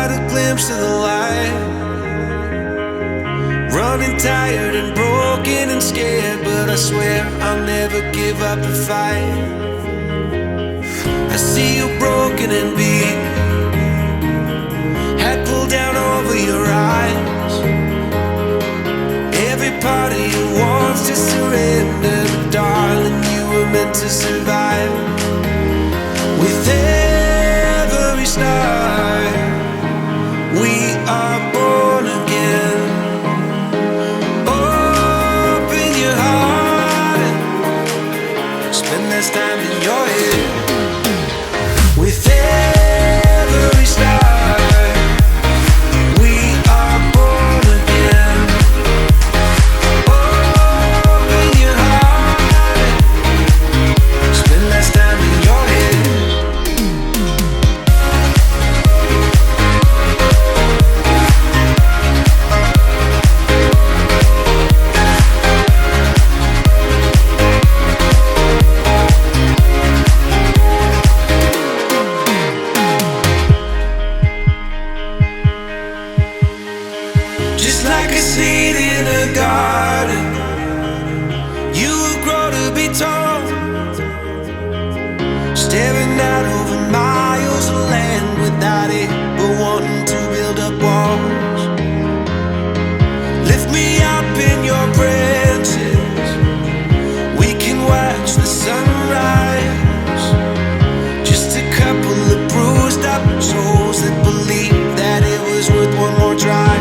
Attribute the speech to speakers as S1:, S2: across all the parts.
S1: got a glimpse of the light. Running tired and broken and scared, but I swear I'll never give up the fight. I see you broken and beat, head pulled down over your eyes. Every part of you wants to surrender, but darling, you were meant to survive. With every start, we are born again. Open your heart and spend less time in your head. With every start, we are born again. Open your heart and spend less time in your head. Just like a seed in a garden, you will grow to be tall, staring out over miles of land without it, but wanting to build up walls. Lift me up in your branches, we can watch the sunrise. Just a couple of bruised up souls that believe that it was worth one more try.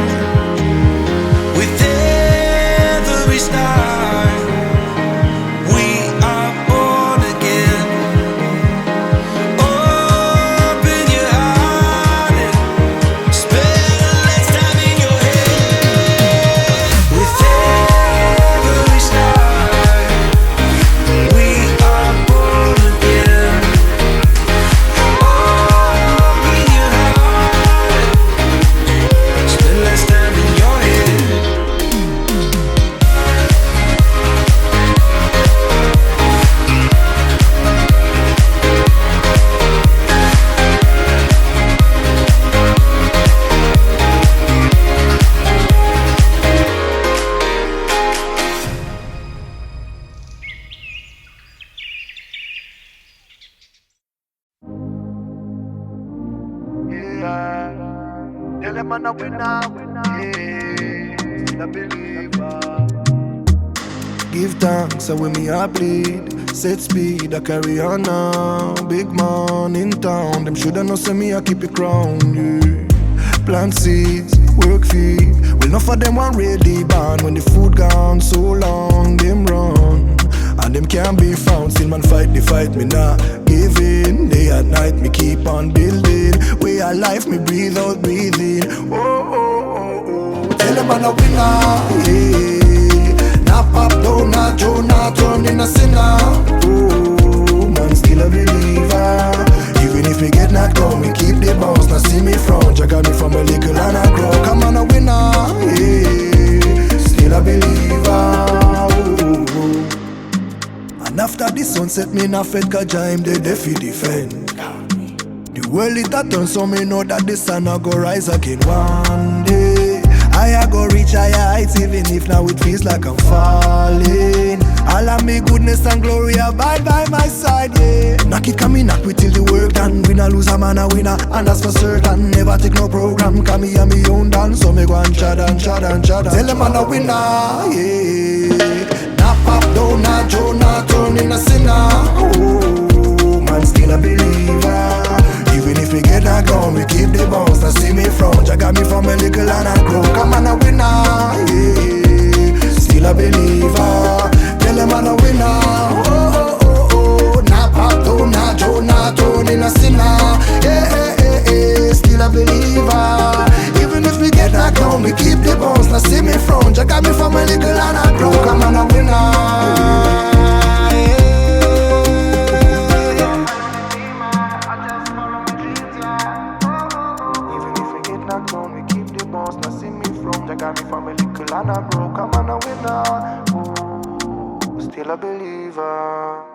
S1: With every start, we are born again. Open your heart and spend less time in your head. With every start, we are born again. Open your heart and spend less time in your head.
S2: Tell them I'm a winner, the believer. Give thanks, and when me I bleed, set speed, I carry on now. Big man in town, them shoulda know say me I keep it crown, yeah. Plant seeds, work feed. Well, enough of them want ready band. When the food gone so long, them run. And them can't be found, still man fight the fight, me not give in. Day and night, me keep on building. Way of life, me breathe out, breathe in. Oh, oh, oh, oh. Tell them I'm a winner, yeah. Not pop down, not Joe, not turn in a sinner. Oh, man, still a believer. Even if we get knocked down, me keep the bounce. Now see me front, you got me from a little and I grow. Come on, a winner, yeah. Still a believer. Oh, oh, oh. And after the sunset, me not fed, cause I'm the deafy defend. The world it a turn, so me know that the sun a go rise again one day. I go reach higher heights, even if now it feels like I'm falling. All of me goodness and glory abide by my side, yeah. Knock it, come me knock we till the work done. Win or lose, a man a winner, and that's for certain. Never take no program, come me and me own dance. So me go and chad and chad and chad. Tell them I'm a winner, yeah. Not pop down, not Joe, not turn in a sinner. Oh, man, still a believer. Even if we get knocked down, we keep the bounce. Now see me front, you got me from a little and I grow. Come on, a winner, yeah. Still a believer. Tell them I'm a winner. Oh, oh, oh, oh. Not pop down, not Joe, not turn in a sinner. Yeah, yeah, yeah, yeah. Still a believer. Even if we get knocked down, we keep the bounce. Now see me front, you got me from a little and I grow. Come on, a winner. Got me from a little and I broke. I'm a winner. Ooh, still a believer.